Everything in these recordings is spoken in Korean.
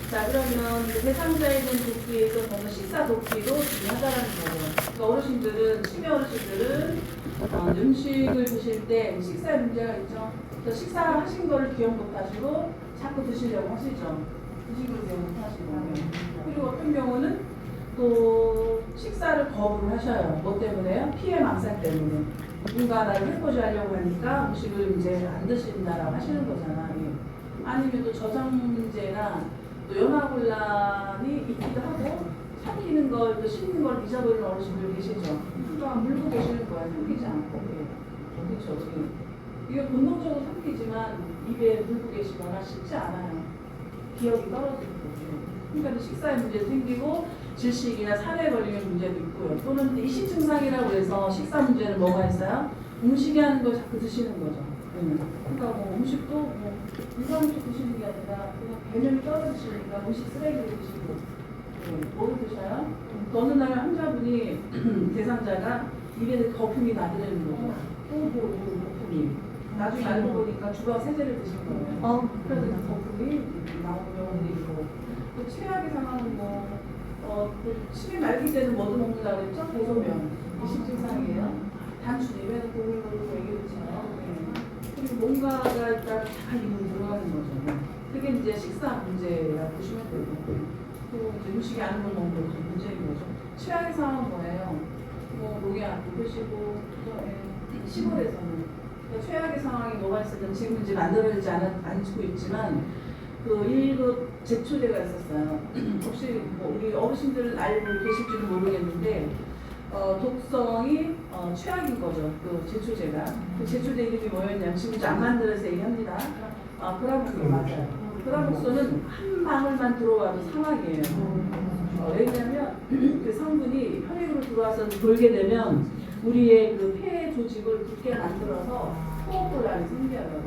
자, 그러면 그 대상자에 대한 돕기에서 저는 식사 돕기도 중요하다라는 거예요. 그러니까 어르신들은, 치매 어르신들은 음식을 드실 때 식사에 문제가 있죠. 그래서 식사하신 거를 기억 못 하시고 자꾸 드시려고 하시죠. 드시고 기억 못 하시고. 그리고 어떤 경우는 또 식사를 거부를 하셔요. 뭐 때문에요? 피해 망상 때문에. 누군가 나를 해코지 하려고 하니까 음식을 이제 안 드신다라고 하시는 거잖아. 예. 아니면 또 저장 문제나 또 연화곤란이 있기도 하고 삼키는 걸, 또 씹는 걸 잊어버리는 어르신들 계시죠. 그러니까 물고 계시는 거야. 삼키지 않고. 예. 그렇죠. 예. 이게 본능적으로 삼키지만 입에 물고 계시거나 씹지 않아요. 기억이 떨어지는 거죠. 그러니까 식사에 문제 생기고 질식이나 산에 걸리는 문제도 있고요. 또는 이식 증상이라고 해서 식사 문제는 뭐가 있어요? 음식이 하는 걸 자꾸 드시는 거죠. 그러니까 뭐 음식도 뭐 일반 음식 드시는 게 아니라 그냥 배면이 떨어지시니까 음식 쓰레기를 드시고 뭐를 드셔요? 어느 날 환자분이 대상자가 입에 거품이 나더라는 거죠. 거품이. 나중에 알고 보니까 주방 세제를 드신 거예요. 그래서 그 거품이 나오는 경우도 있고 또 최악의 상황은 치매 말기 때는 뭐도 먹는다고 했죠? 대소면. 이식 증상이에요. 단순히 왜 고글고글 얘기했잖아요. 그리고 뭔가가 일단 다 입으로 들어가는 거죠. 그게 이제 식사 문제라고 보시면 되고 또 이제 음식이 안 먹는 것도 문제인 거죠. 최악의 상황은 뭐예요? 뭐 농약 드시고 시골에서는 최악의 상황이 뭐가 있었든 지금 이제 만들어지지 않고 있지만 그 1급 제초제가 있었어요. 혹시 뭐 우리 어르신들 알고 계실지는 모르겠는데 독성이 최악인 거죠. 그 제초제가. 그 제초제 이름이 뭐였냐면 지금 이제 안 만들어서 얘기합니다. 그라목소 맞아요. 그라목소는 한 방울만 들어와도 사망이에요. 왜냐하면 그 성분이 혈액으로 들어와서 돌게 되면 우리의 그 폐 조직을 굳게 만들어서 호흡곤란이 생겨요.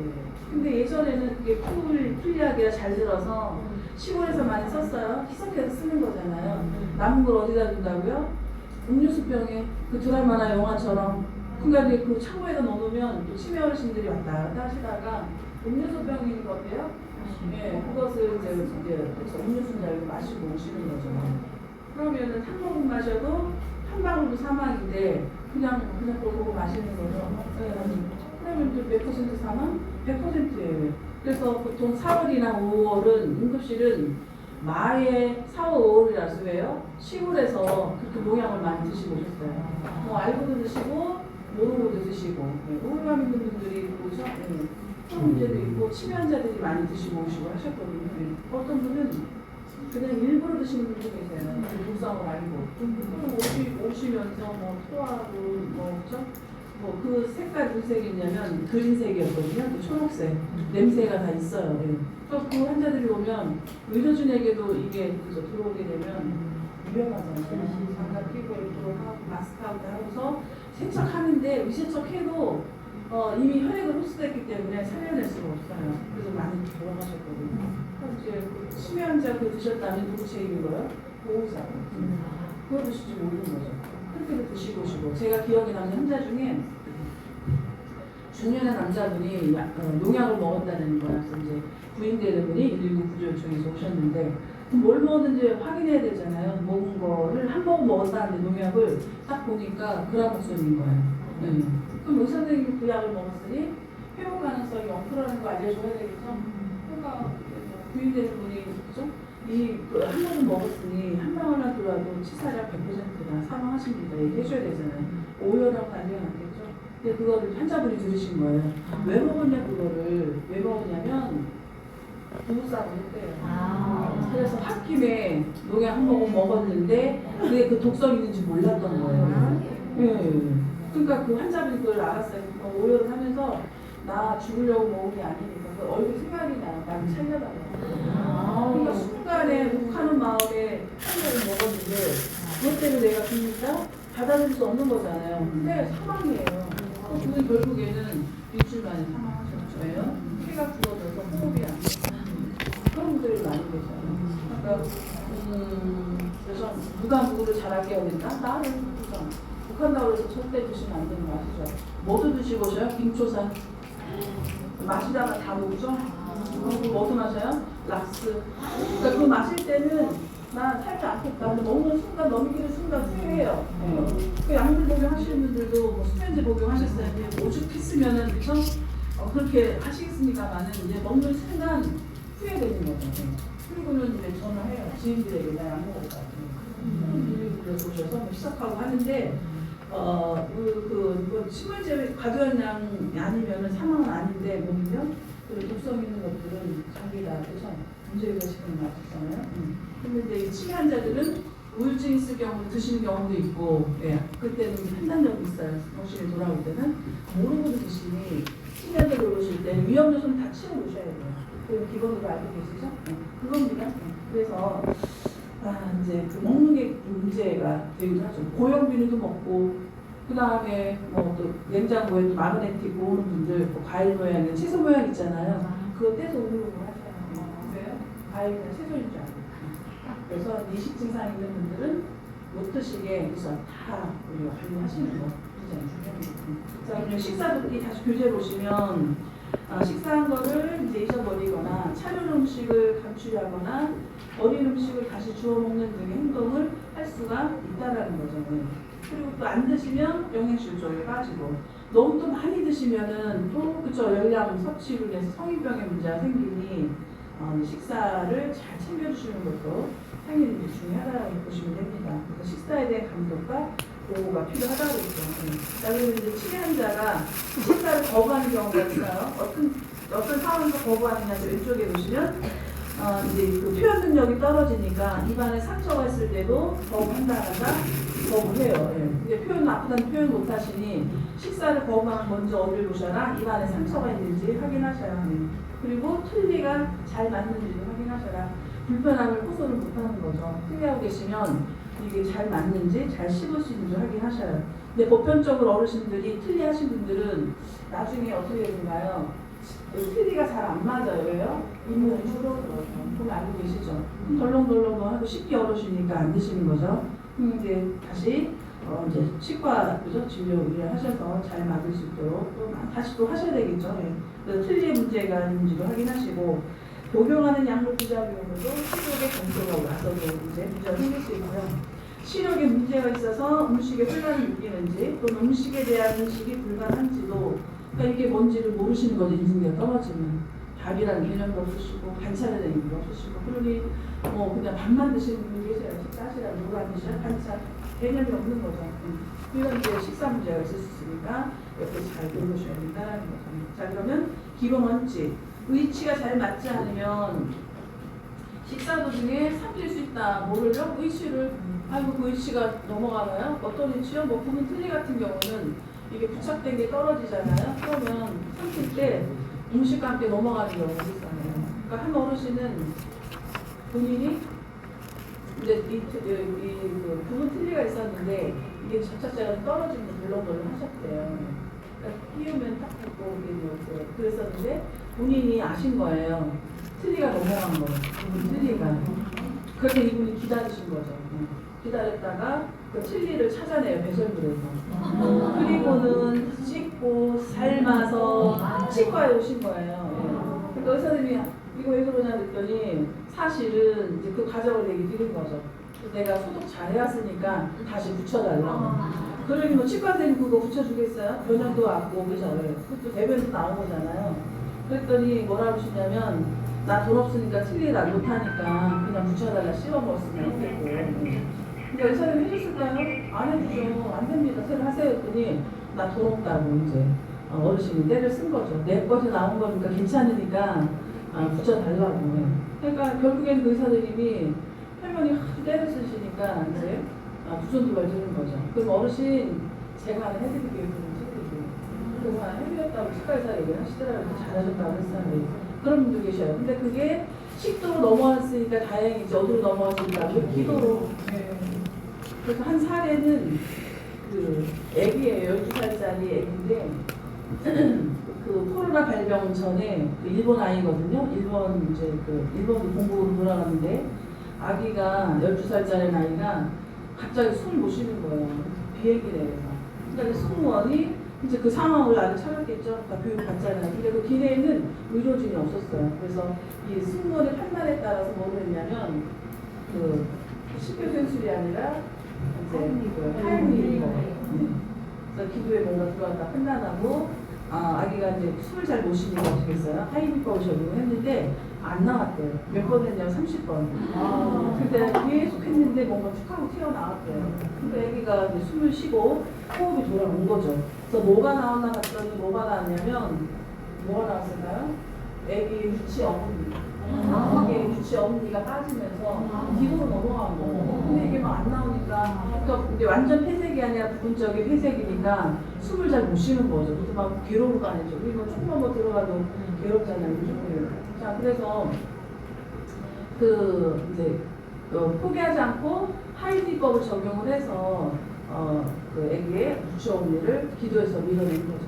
근데 예전에는 그게 풀리하기가 잘 들어서 시골에서 많이 썼어요. 희석해서 쓰는 거잖아요. 남은 걸 어디다 둔다고요? 음료수병에 그 드라마나 영화처럼 그러니까 그 창고에다 넣어놓으면 또 치매 어르신들이 왔다 갔다 하시다가 음료수병인 것 같아요. 예, 그것을 이제 음료수인 줄 알고 마시고 오시는 거죠. 그러면은 한 모금 마셔도 한 방울도 사망인데 그냥 그걸 보고 마시는 거죠. 그러면 또 몇 퍼센트 사망? 100%예요. 그래서 보통 4월이나 5월은 응급실은 마에 4월, 5월이라서 왜요? 시골에서 그렇게 농약을 많이 드시고 오셨어요. 뭐 알고도 드시고 모르고도 드시고 우울감 있는 분들이 그러죠. 그런 문제도 있고 치매 환자들이 많이 드시고 오시고 하셨거든요. 어떤 분은 그냥 일부러 드시는 분도 계세요. 불쌍을 알고. 그리고 오시면서 뭐 토하고 뭐죠? 그 색깔 무슨 색이냐면 그린색이었거든요. 그 초록색. 냄새가 다 있어요. 그 환자들이 오면 의료진에게도 이게 들어오게 되면 위험하잖아요. 장갑 끼고 이렇게 하고 마스크하고 하고서 세척하는데 의세척해도 이미 혈액을 흡수됐기 때문에 살려낼 수가 없어요. 그래서 많이 돌아가셨거든요. 그래서 이제 치매 환자 그 드셨다면 누구 책임인 거예요? 보호자. 그거 드실지 모르는 거죠. 그렇게 드시고 오시고 제가 기억에 남는 환자 중에 중년의 남자분이 농약을 먹었다는 거야. 그래서 이제 부인되는 분이 119 구조 요청해서 오셨는데 뭘 먹었는지 확인해야 되잖아요. 먹은 거를 한 번 먹었다는데 농약을 딱 보니까 그라목손인 거예요. 그럼 의사 선생님이 그 약을 먹었으니 회복 가능성이 0%라는 거 알려줘야 되겠죠? 그러니까 부인되는 분이 그죠? 한 번은 먹었으니 한 방울만 들어와도 치사량 100%다 사망하십니다. 얘기해줘야 되잖아요. 오열하고 난리가 났겠죠? 근데 그거를 환자분이 들으신 거예요. 왜 먹었냐 그거를. 왜 먹었냐면 부부싸움을 했대요. 그래서 홧김에 농약 한 모금 먹었는데 그게 그 독성 있는지 몰랐던 거예요. 그러니까 그 환자분이 그걸 알았어요. 그러니까 오열을 하면서 나 죽으려고 먹은 게 아니니까 그 얼굴 생각이 나. 나를 살려달라고. 그러니까 순간에 욱하는 마음에 한 모금 먹었는데 그것 때문에 내가 죽니까 받아들일 수 없는 거잖아요. 근데 사망이에요. 그분이 결국에는 일주일 만에 사망하셨죠. 왜요? 피가 줄어들어서 호흡이 안 돼요. 그런 분들이 많이 계셔요. 그러니까 그래서 누가 누구를 잘하게 해야 된다? 나를 그죠. 북한다고 해서 절대 드시면 안 되는 거 아시죠? 뭐도 드시고 오셔요? 김초산 마시다가 다 녹죠? 뭐도 마셔요? 락스. 그러니까 그거 마실 때는 나 살지 않겠다. 근데 먹는 순간 넘기는 순간 후회해요. 그 약물 복용하시는 분들도 뭐 수면제 복용하셨어요. 이제 오죽했으면은 그래서 그렇게 하시겠습니까만은 이제 먹는 순간 후회되는 거죠. 그리고는 이제 전화해요. 지인들에게 나 약 먹었다. 그래서 오셔서 뭐 시작하고 하는데 식물제 과도한 양이 아니면은 사망은 아닌데 먹으면 그 독성 있는 것들은 자기가 그래서 문제가 지금 나왔잖아요. 근데 이제 치매 환자들은 우울증 있을 경우 드시는 경우도 있고, 예, 그때는 판단력이 있어요. 정신이 돌아올 때는 모르고 드시니 치매 환자들 오실 때 위험 요소는 다 치워 놓으셔야 돼요. 그 기본으로 알고 계시죠? 그겁니다. 그래서 이제 그 먹는 게 문제가 되기도 하죠. 고형비누도 먹고, 그 다음에 뭐 또 냉장고에 또 마그네틱 모으는 분들, 뭐 과일 모양, 채소 모양 있잖아요. 그거 떼서 음료로 하셔야 돼요. 과일이나 채소인 줄 알고. 그래서 이식 증상 있는 분들은 못 드시게 해서 다 우리가 관리하시는 거 굉장히 중요합니다. 자, 그럼 식사도끼 다시 교재 보시면 식사한 거를 이제 잊어버리거나 차려놓은 음식을 감추려거나 어린 음식을 다시 주워 먹는 등의 행동을 할 수가 있다라는 거죠. 그리고 또 안 드시면 영양실조에 빠지고 너무 또 많이 드시면은 또 그쵸 열량 섭취로 인해서 성인병의 문제가 생기니 식사를 잘 챙겨주시는 것도 당연히 중요하다고 보시면 됩니다. 그래서 식사에 대한 감독과 보호가 필요하다고 했죠. 자, 그리고 이제 치매 환자가 식사를 거부하는 경우가 있어요. 어떤 상황에서 거부하느냐 왼쪽에 보시면 이제 그 표현 능력이 떨어지니까 입안에 상처가 있을 때도 거부한다라가 거부해요. 예. 근데 표현 나쁘다는 표현 못하시니 식사를 거부하면 먼저 어디를 보셔라. 입안에 상처가 있는지 확인하셔야 합니다. 그리고 틀니가 잘 맞는지도 확인하셔라. 불편함을 호소를 못하는 거죠. 틀니하고 계시면 이게 잘 맞는지 잘 씹을 수 있는지 확인하셔요. 근데 보편적으로 어르신들이 틀니 하신 분들은 나중에 어떻게 되는가요? 틀니가 잘 안 맞아요. 왜요? 잇몸이 줄어들어서. 그거 알고 계시죠? 덜렁덜렁 하고 씹기 어려우시니까 안 드시는 거죠. 이제 다시 이제 치과 그죠? 진료 의뢰하셔서 잘 맞을 수 있도록 또 다시 또 하셔야 되겠죠. 틀니의 문제가 있는지도 확인하시고 복용하는 약물 부작용으로도 식욕의 감소가 와서도 이제 문제가 생길 수 있고요. 시력에 문제가 있어서 음식에 혼란을 느끼는지 또는 음식에 대한 인식이 불가한지도 그러니까 이게 뭔지를 모르시는 거죠. 인지능력 떨어지면 밥이라는 개념도 없으시고 반찬에 대한 개념도 없으시고 그러니 뭐 그냥 밥만 드시는 분이 계세요. 식사시라고 누가 안 드시나 반찬 개념이 없는 거죠. 이런 이제 식사 문제가 있을 수 있으니까 옆에 잘 돌보셔야 된다는 거죠. 자, 그러면 기본 원칙 의치가 잘 맞지 않으면 식사 도중에 삼킬 수 있다. 뭐를요? 의치를 아이고 그 의치가 넘어가나요? 어떤 의치요? 뭐 구분 틀니 같은 경우는 이게 부착된 게 떨어지잖아요. 그러면 삼킬 때 음식과 함께 넘어가는 경우가 있잖아요. 그러니까 한 어르신은 본인이 이제 그 구분 틀니가 있었는데 이게 접착제가 떨어지면 덜렁덜렁 하셨대요. 그러니까 끼우면 딱 붙고 그랬었는데 본인이 아신 거예요. 틀니가 넘어간 거예요. 구분 틀니가. 그래서 이분이 기다리신 거죠. 기다렸다가 그 틀니를 찾아내요. 배설물에서. 그리고는 씻고 삶아서 치과에 오신 거예요. 그러니까 의사님이 이거 왜 그러냐 그랬더니 사실은 이제 그 가정을 얘기 드린 거죠. 내가 소독 잘 해왔으니까 다시 붙여달라고. 그러니 뭐 치과 선생님 그거 붙여주겠어요? 변형도 왔고 그죠? 그것도 대변에서 나온 거잖아요. 그랬더니 뭐라고 하시냐면 나 돈 없으니까 틀니를 안 못하니까 그냥 붙여달라 씹어 먹었으면 했겠고. 근데 의사님 해줬을까요? 안 해주죠. 안 됩니다. 새로 하세요 했더니 나 돈 없다고 이제 어르신이 때를 쓴 거죠. 내 것이 나온 거니까 괜찮으니까 붙여달라고. 그러니까 결국엔 그 의사들님이 할머니 하도 때를 쓰시니까 이제 두 손 두 발 드는 거죠. 그럼 어르신 제가 하나 해드릴게요. 그래서 하나 해드렸다고 치과의사 얘기를 하시더라고요. 잘하셨다고 했어요. 그런 분도 계셔요. 근데 그게 식도로 넘어왔으니까 다행이지. 어디로 넘어왔으니까 기도로. 네. 그래서 한 사례는 그 애기예요. 12살짜리 애기인데 그 코로나 발병 전에 그 일본 아이거든요. 일본도 공부로 돌아갔는데 아기가 12살짜리 아이가 갑자기 숨을 못 쉬는 거예요. 비행기 내에서. 그러니까 승무원이 이제 그 상황을 나를 차렸겠죠. 그러니까 교육 받잖아요. 근데 그 기내에는 의료진이 없었어요. 그래서 이 승무원의 판단에 따라서 뭐 했냐면 그 심폐소생술이 아니라 이제 타임리는 거. 그래서 기도에 뭔가 들어갔다 판단하고 아기가 이제 숨을 잘 못 쉬니까 어떻게 했어요? 하이비법을 적용을 했는데 안 나왔대요. 몇 번 했냐면 30번. 근데 계속 했는데 뭔가 툭 하고 튀어나왔대요. 근데 아기가 이제 숨을 쉬고 호흡이 돌아온 거죠. 그래서 뭐가 나왔나 봤더니 뭐가 나왔냐면 뭐가 나왔을까요? 아기 유치 어머니. 이게 유치 어머니가 빠지면서 기도로 넘어간 거예요. 근데 이게 막 안 나오니까, 그러니까 근데 완전 폐색이 아니라 부분적인 폐색이니까 숨을 잘 못 쉬는 거죠. 그래서 막 괴로울 거 아니죠. 그리고 조금만 뭐 들어가도 괴롭잖아요. 무조건. 자, 그래서 그 이제 포기하지 않고 하이디법을 적용을 해서 그 아기의 유치 어머니를 기도에서 밀어낸 거죠.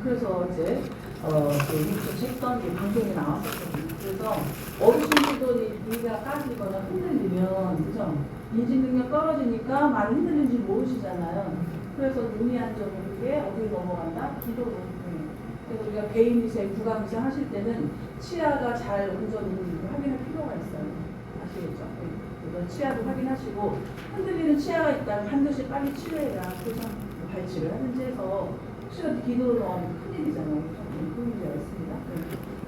그래서 이제 그 유치했던 게 방송에 나왔었거든요. 그래서 어르신들도 이가 까지거나 흔들리면, 그죠? 인지 능력 떨어지니까 많이 흔들리는지 모르시잖아요. 그래서 논의한 점은 그게 어디로 넘어간다? 기도로. 그래서 우리가 개인위생, 구강위생 하실 때는 치아가 잘 온전 있는지 확인할 필요가 있어요. 아시겠죠? 그래서 치아도 확인하시고, 흔들리는 치아가 있다면 반드시 빨리 치료해라. 그래서 발치를 하든지 해서 혹시라도 기도로 넘어가면 큰일이잖아요. 그런 문제가 있습니다.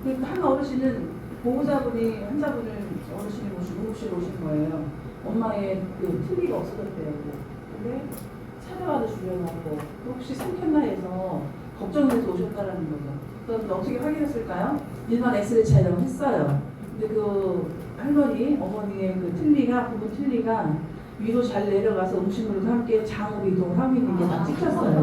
그래서 한 어르신은 보호자분이 환자분을 어르신이 모시고 응급실에 오신 거예요. 엄마의 그 틀니가 없어졌대요. 근데 찾아와도 주려고 혹시 삼켰나 해서 걱정돼서 오셨다라는 거죠. 그래서 어떻게 확인했을까요? 일반 엑스레이 촬영을 했어요. 근데 그 할머니, 어머니의 그 틀니가, 부분 틀니가 위로 잘 내려가서 음식물과 함께 장으로 이동을 하고 있는 게 다 찍혔어요.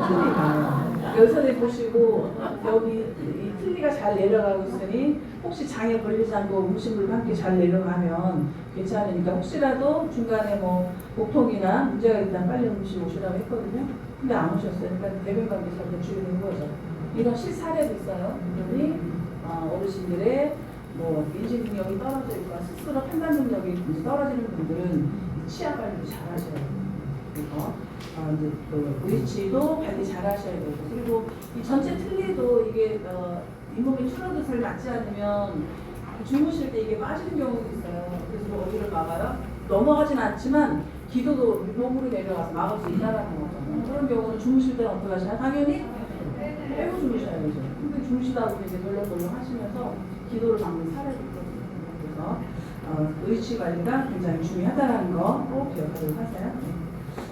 틀니가. 여기서 보시고 여기 이 틀니가 잘 내려가고 있으니 혹시 장에 걸리지 않고 음식물과 함께 잘 내려가면 괜찮으니까 혹시라도 중간에 뭐 복통이나 문제가 있다면 빨리 응급실 오시라고 했거든요. 근데 안 오셨어요. 그러니까 대변 관계자한테 주의된 거죠. 이런 실사례도 있어요. 그러니 어르신들의 뭐 인지 능력이 떨어져 있거나 스스로 판단 능력이 떨어지는 분들은 치아 관리도 잘 하셔야 돼요. 그래서 이제 그 의치도 관리 잘 하셔야 되고, 그리고 이 전체 틀니도 이게 잇몸이 줄어도 잘 맞지 않으면 주무실 때 이게 빠지는 경우도 있어요. 그래서 어디를 막아요? 넘어가진 않지만 기도도 몸으로 내려가서 막을 수 있다라는 거죠. 그런 경우는 주무실 때는 어떻게 하시나요? 당연히 빼고 주무셔야죠. 근데 주무시다 보면 이제 덜렁덜렁 하시면서 기도를 막는 사례도 있거든요. 그래서 의치 관리가 굉장히 중요하다는 거 꼭 기억하도록 하세요.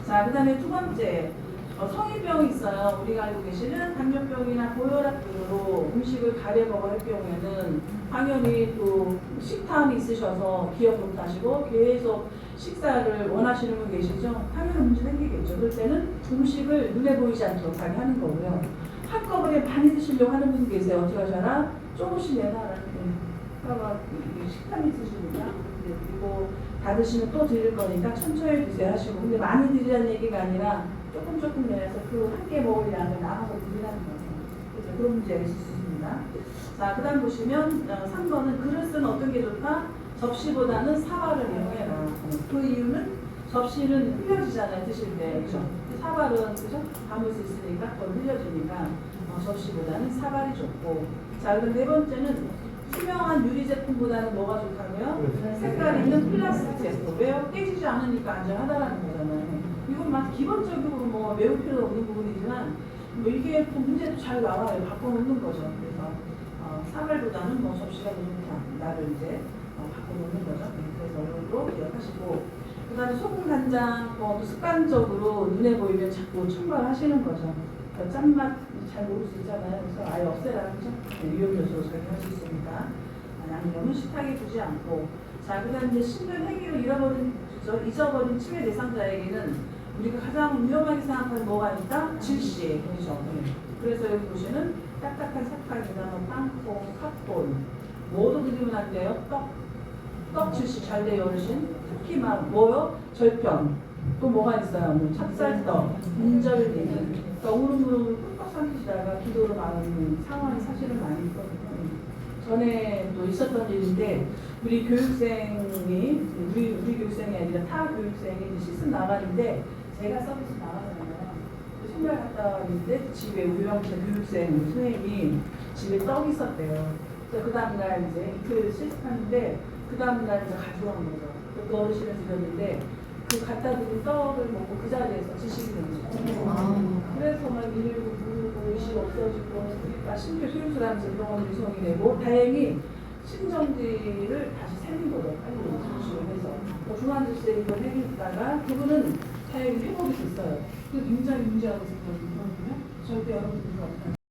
자, 그 다음에 두 번째, 성인병이 있어요. 우리가 알고 계시는 당뇨병이나 고혈압 등으로 음식을 가려 먹을 경우에는 당연히 또 식탐이 있으셔서 기억 못하시고 계속 식사를 원하시는 분 계시죠? 당연히 문제 생기겠죠. 그럴 때는 음식을 눈에 보이지 않도록 하게 하는 거고요. 한꺼번에 많이 드시려고 하는 분 계세요. 어떻게 하셔라? 조금씩 내놔라는 거예요. 그러니까 식탐이 있으시니까. 그리고 다 드시면 또 드릴 거니까 천천히 드세요 하시고, 근데 많이 드리라는 얘기가 아니라 조금 내서 그 한 개 먹을 양을 나눠서 드리라는 거예요. 그래서 그런 문제가 있을 수 있습니다. 자, 그 다음 보시면 3번은 그릇은 어떤 게 좋다? 접시보다는 사발을 이용해라. 그 이유는 접시는 흘려지잖아요, 드실 때. 그죠? 사발은, 그죠? 담을 수 있으니까 더 흘려지니까 접시보다는 사발이 좋고. 자, 그럼 네 번째는 투명한 유리 제품보다는 뭐가 좋다고요? 색깔 있는 플라스틱 제품. 왜요? 깨지지 않으니까 안전하다라는 거잖아요. 이건 막 기본적으로 뭐 외울 필요 없는 부분이지만 뭐 이게 또 문제도 잘 나와요. 바꿔놓는 거죠. 그래서 사발보다는 뭐 접시가 더 좋다. 나를 이제 바꿔놓는 거죠. 그래서 이걸로 기억하시고, 그 다음에 소금 간장 또 습관적으로 눈에 보이면 자꾸 첨가하시는 거죠. 그러니까 짠맛 잘 모를 수 있잖아요. 그래서 아예 없애라. 그죠? 위험 요소로 적용할 수 있으니까 양념은 식탁에 두지 않고. 자, 그 다음에 이제 신분 회기를 잊어버린 치매 대상자에게는 우리가 가장 위험하게 생각하는 뭐가 있다? 질시. 그렇죠? 그래서 여기 보시는 딱딱한 사탕이나 뭐 땅콩, 팥콘 뭐도 드리면 안 돼요. 떡 질시 잘 돼요, 어르신. 특히 막 뭐요? 절편. 또 뭐가 있어요? 뭐 찹쌀떡, 인절미. 그러니까 우르르 꿀꺽 삼키시다가 기도를 막는 상황이 사실은 많이 있거든요. 전에 또 있었던 일인데, 우리 교육생이, 우리 교육생이 아니라 타 교육생이 이제 실습 나가는데 제가 서비스 나가잖아요. 선발 갔다 왔는데 집에 우영차 교육생 선생님이 집에 떡이 있었대요. 그래서 그 다음날 이제 이틀 실습하는데 그 다음날 이제 가져간 거죠. 그 어르신을 드렸는데 그 갖다 드린 떡을 먹고 그 자리에서 지식이 된 거죠. 그래서 막 119 부르고 의식 없어지고 그러니까 심폐 소유술하면서 병원 유성이 되고 다행히 심정지를 다시 살린 거죠. 빨리 조치를 해서 중환자실에 이걸 해주다가 그분은 다행히 회복이 됐어요. 그 굉장히 문제하고 있었거든요. 절대 여러분들